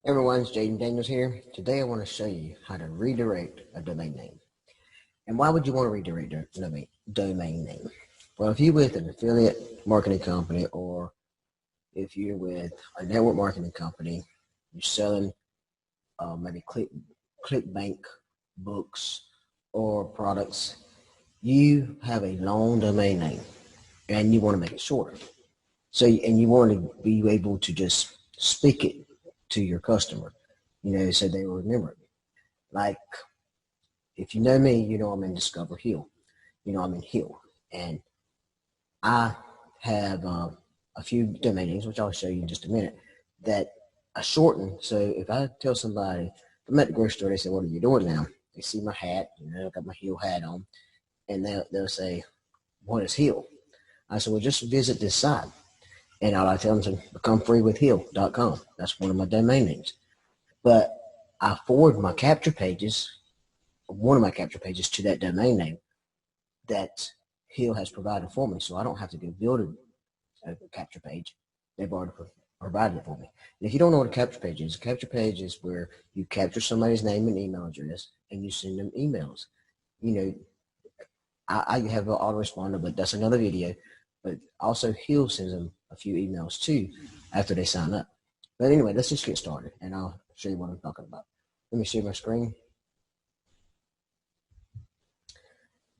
Everyone's Jaden Daniels here. Today I want to show you how to redirect a domain name. And why would you want to redirect a domain name? Well, if you're with an affiliate marketing company or if you're with a network marketing company, you're selling maybe ClickBank books or products, you have a long domain name and you want to make it shorter. And you want to be able to just speak it to your customer, so they will remember it. Like, if you know me, you know I'm in Discover Hill. I'm in Hill. And I have a few domain names, which I'll show you in just a minute, that I shorten. So if I tell somebody, if I'm at the grocery store, they say, "What are you doing now?" They see my hat, I got my Hill hat on, and they'll say, "What is Hill?" I said, "Well, just visit this site." And I tell them to become freewithhill.com. That's one of my domain names. But I forward my capture pages, one of my capture pages, to that domain name that Hill has provided for me. So I don't have to go build a capture page. They've already provided it for me. And if you don't know what a capture page is where you capture somebody's name and email address and you send them emails. I have an autoresponder, but that's another video. But also Hill sends them a few emails too after they sign up. But anyway, let's just get started and I'll show you what I'm talking about. Let me share my screen.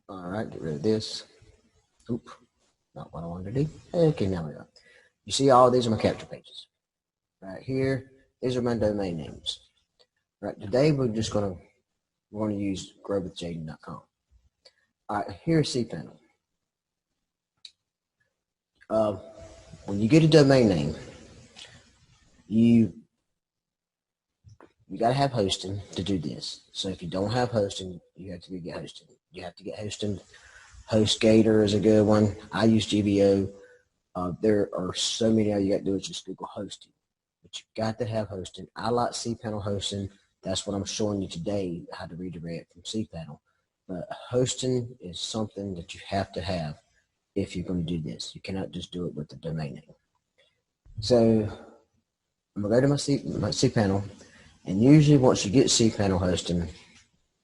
All right, get rid of this. Oop, not what I wanted to do. Okay, now we go. You see all these are my capture pages. Right here, these are my domain names. Right, today we're going to use growwithjaden.com. All right, here's cPanel. When you get a domain name, you got to have hosting to do this. So if you don't have hosting, you have to get hosting. You have to get hosting. HostGator is a good one. I use GBO. There are so many. All you got to do is just Google hosting. But you got to have hosting. I like cPanel hosting. That's what I'm showing you today, how to redirect from cPanel. But hosting is something that you have to have if you're going to do this. You cannot just do it with the domain name. So I'm going to go to my cPanel. And usually once you get cPanel hosting,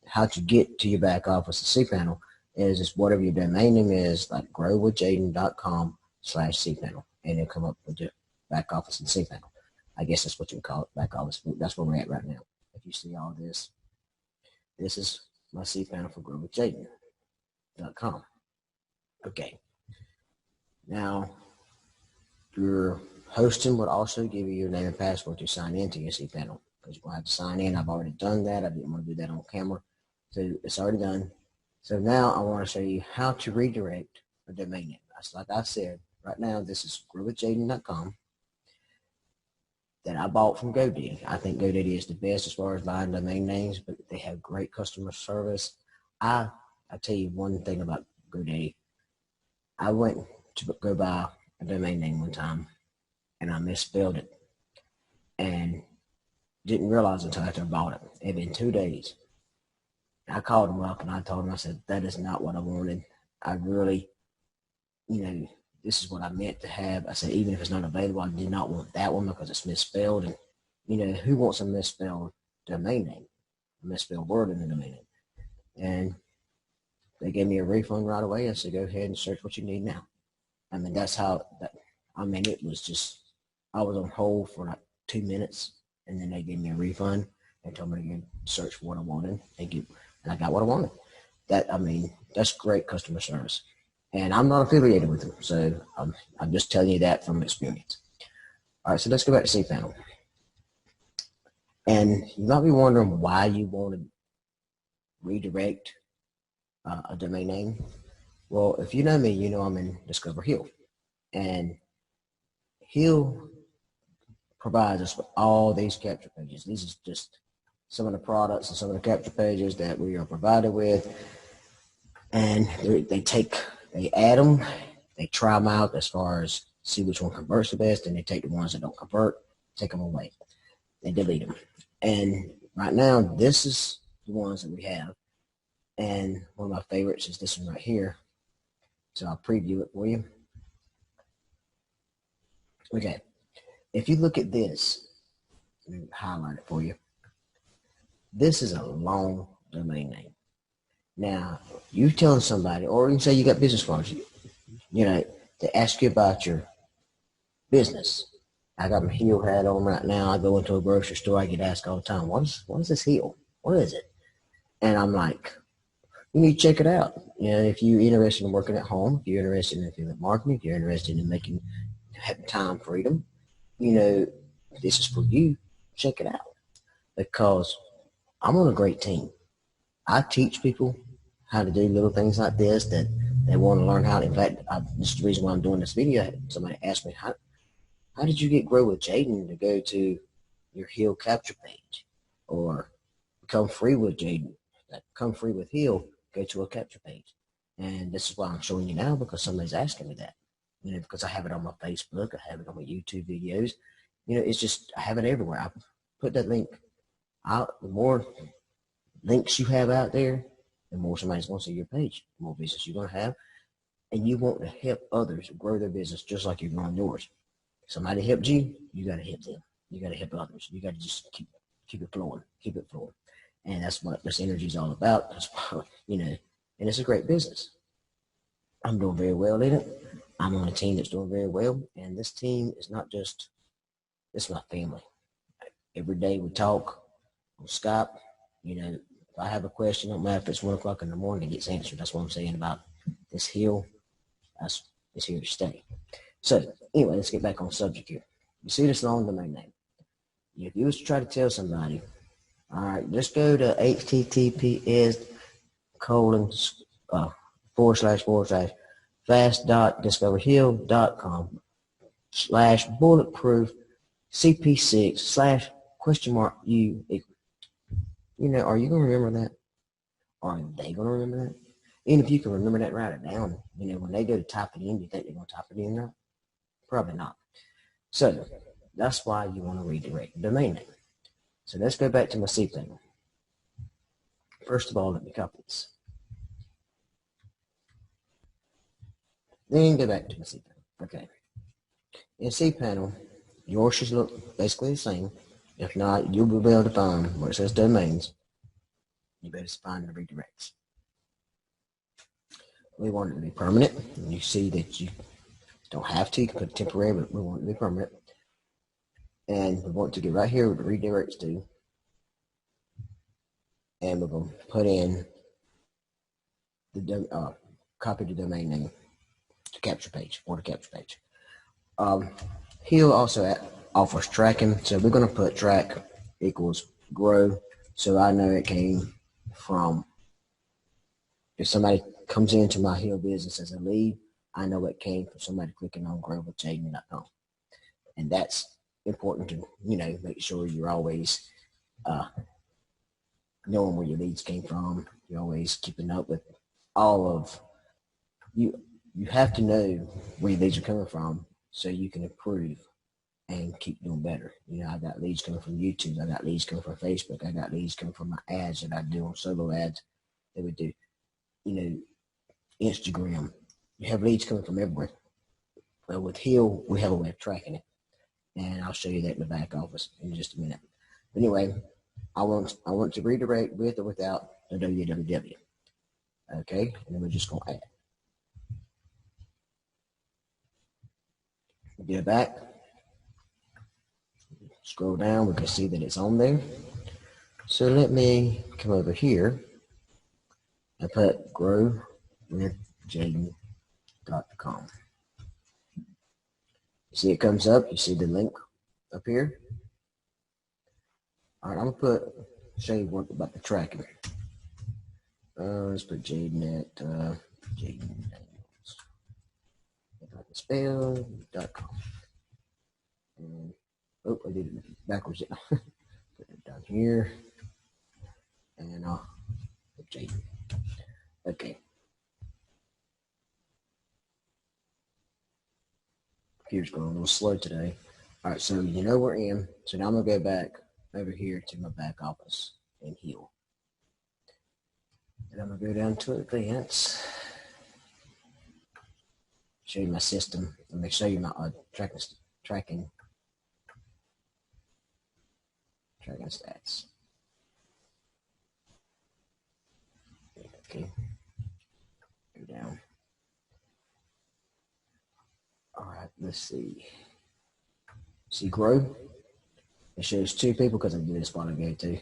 how to get to your back office of cPanel is just whatever your domain name is, like growwithjaden.com/cPanel. And it'll come up with your back office in cPanel. I guess that's what you would call it, back office. That's where we're at right now. If you see all this, this is my cPanel for growwithjaden.com. Okay. Now, your hosting would also give you your name and password to sign into your cPanel, because you're going to have to sign in. I've already done that. I didn't want to do that on camera. So it's already done. So now I want to show you how to redirect a domain name. Like I said, right now this is growwithjaden.com that I bought from Godaddy. I think Godaddy is the best as far as buying domain names, but they have great customer service. I tell you one thing about Godaddy. I went to go buy a domain name one time and I misspelled it and didn't realize until after I bought it. It had been 2 days. I called them up and I told them, I said, that is not what I wanted. I really, this is what I meant to have. I said, even if it's not available, I did not want that one because it's misspelled. And, who wants a misspelled domain name? A misspelled word in the domain name. And they gave me a refund right away. I said, go ahead and search what you need now. I mean, that's how, it was just, I was on hold for like 2 minutes and then they gave me a refund and told me to search for what I wanted and I got what I wanted. That's great customer service. And I'm not affiliated with them, so I'm just telling you that from experience. All right, so let's go back to cPanel. And you might be wondering why you want to redirect a domain name. Well, if you know me, you know I'm in Discover Hill. And Hill provides us with all these capture pages. These is just some of the products and some of the capture pages that we are provided with. And they add them, they try them out as far as see which one converts the best, and they take the ones that don't convert, take them away. They delete them. And right now, this is the ones that we have. And one of my favorites is this one right here. So I'll preview it for you. Okay. If you look at this, Let me highlight it for you. This is a long domain name. Now, you telling somebody, or you can say you got business cards, you know, to ask you about your business. I got my heel hat on right now. I go into a grocery store. I get asked all the time, what is this heel? What is it? And I'm like, you need to check it out. You know, if you're interested in working at home, if you're interested in affiliate marketing, if you're interested in having time freedom, you know, this is for you. Check it out, because I'm on a great team. I teach people how to do little things like this that they want to learn how. In fact, this is the reason why I'm doing this video. Somebody asked me, how did you get Grow with Jaden to go to your Heal capture page, or become free with Jaden? Come free with Heal, go to a capture page. And this is why I'm showing you now, because somebody's asking me that. You know, because I have it on my Facebook, I have it on my YouTube videos. You know, it's just, I have it everywhere. I put that link out. The more links you have out there, the more somebody's going to see your page, the more business you're going to have. And you want to help others grow their business just like you're growing yours. Somebody helped you, you got to help them. You got to help others. You got to just keep it flowing, keep it flowing. And that's what this energy is all about. That's why, you know, and it's a great business. I'm doing very well in it. I'm on a team that's doing very well. And this team is not just, it's my family. Every day we talk on Skype. You know, if I have a question, no matter if it's 1 o'clock in the morning, it gets answered. That's what I'm saying about this hill. It's here to stay. So anyway, let's get back on subject here. You see this long domain name. If you was to try to tell somebody, all right, just go to https / fast.discoverhill.com/bulletproof cp6 / u. You know, are you going to remember that? Are they going to remember that? Even if you can remember that, write it down. You know, when they go to type it in, do you think they're going to type it in right? Probably not. So that's why you want to redirect the domain name. So let's go back to my cPanel. First of all, let me copy this. Then go back to my cPanel. Okay. In cPanel, yours should look basically the same. If not, you'll be able to find where it says domains. You better find the redirects. We want it to be permanent. And you see that you don't have to. You can put temporary, but we want it to be permanent. And we want to get right here where the redirects to. And we're going to put in the copy the domain name to capture page or the capture page. He'll also offers tracking, so we're going to put track equals grow, so I know it came from, if somebody comes into my Heal business as a lead, I know it came from somebody clicking on growwithjaden.com. And that's important to, you know, make sure you're always knowing where your leads came from. You're always keeping up with all of you. You have to know where your leads are coming from so you can improve and keep doing better. You know, I got leads coming from YouTube. I got leads coming from Facebook. I got leads coming from my ads that I do on solo ads that we do. You know, Instagram. You have leads coming from everywhere. But with Heal, we have a way of tracking it. And I'll show you that in the back office in just a minute. But anyway, I want to redirect with or without the www. Okay, and then we're just going to add. Get back. Scroll down, we can see that it's on there. So let me come over here and put growwithjaden.com. You see it comes up, you see the link up here. All right, I'm going to show you what about the tracking. Let's put Jaden at Jaden Daniels. If I can spell.com. And, oh, I did it backwards. Put it down here. And I'll put Jaden. Okay. Computer's going a little slow today. All right, so you know we're in. So now I'm going to go back over here to my back office and Heal. And I'm going to go down to Advanced. Show you my system. Let me show you my tracking. tracking stats. Okay, go down. All right, let's see. See, grow. It shows 2 people because I did this while ago too.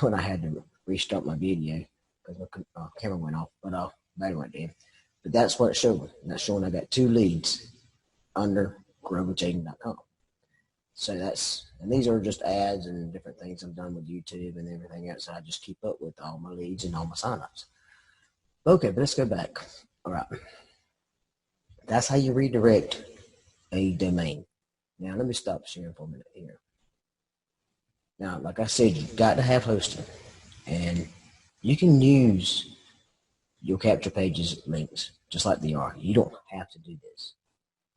When I had to restart my video because my camera went off, but battery went dead. But that's what it's showing. That's showing I got 2 leads under growwithjaden.com. So that's, and these are just ads and different things I've done with YouTube and everything else. I just keep up with all my leads and all my signups. Okay, but let's go back. All right. That's how you redirect a domain. Now, let me stop sharing for a minute here. Now, like I said, you've got to have hosting, and you can use your capture pages links just like they are. You don't have to do this.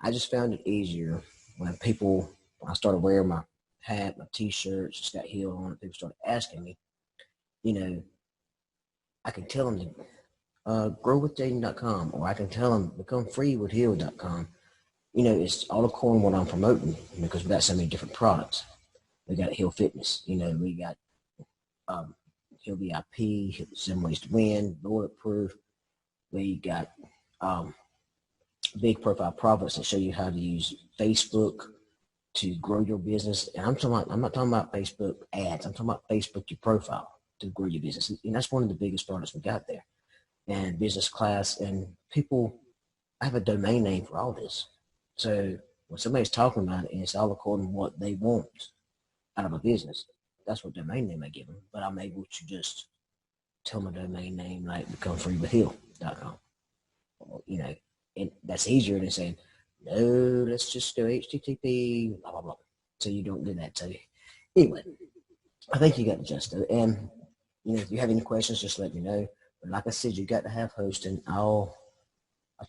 I just found it easier when I started wearing my hat, my t-shirts, just got heel on it, people started asking me, you know, I can tell them to growwithjaden.com, or I can tell them become free with heal.com. You know, it's all according to what I'm promoting, because we got so many different products. We got Heal Fitness, you know, we got Heal VIP, 7 Ways to Win, Bulletproof. We got big profile profits that show you how to use Facebook to grow your business. And I'm not talking about Facebook ads. I'm talking about Facebook, your profile, to grow your business. And that's one of the biggest products we got there. And business class, and people, I have a domain name for all this. So when somebody's talking about it, and it's all according to what they want out of a business, that's what domain name I give them. But I'm able to just tell my domain name, like becomefreewithheal.com. You know, and that's easier than saying, no, let's just go HTTP, blah, blah, blah. So you don't do that. So anyway, I think you got the gist of it. And, you know, if you have any questions, just let me know. But like I said, you got to have hosting. I'll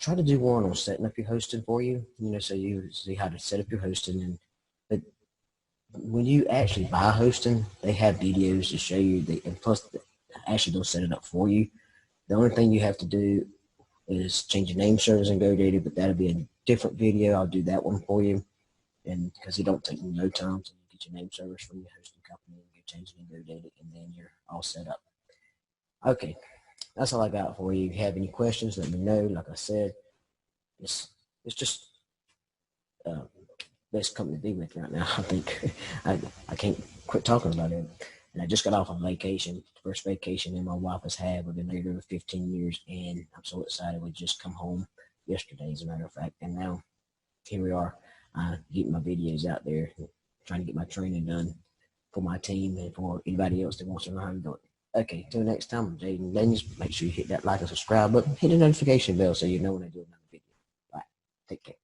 try to do one on setting up your hosting for you, you know, so you see how to set up your hosting. But when you actually buy hosting, they have videos to show you, and plus, actually they'll set it up for you. The only thing you have to do is change your name servers in GoDaddy, but that'll be a different video. I'll do that one for you, and because it don't take no time, so you get your name servers from your hosting company and you change it in GoDaddy, and then you're all set up. Okay, that's all I got for you. If you have any questions, let me know. Like I said, it's just best company to be with right now. I think I can't quit talking about it. And I just got off on vacation, first vacation that my wife has had. We've been together for 15 years, and I'm so excited. We just come home yesterday, as a matter of fact, and now here we are, getting my videos out there, trying to get my training done for my team and for anybody else that wants to know how to do it. Okay, till next time, I'm Jaden Daniels. Make sure you hit that like and subscribe button, hit the notification bell so you know when I do another video. All right, take care.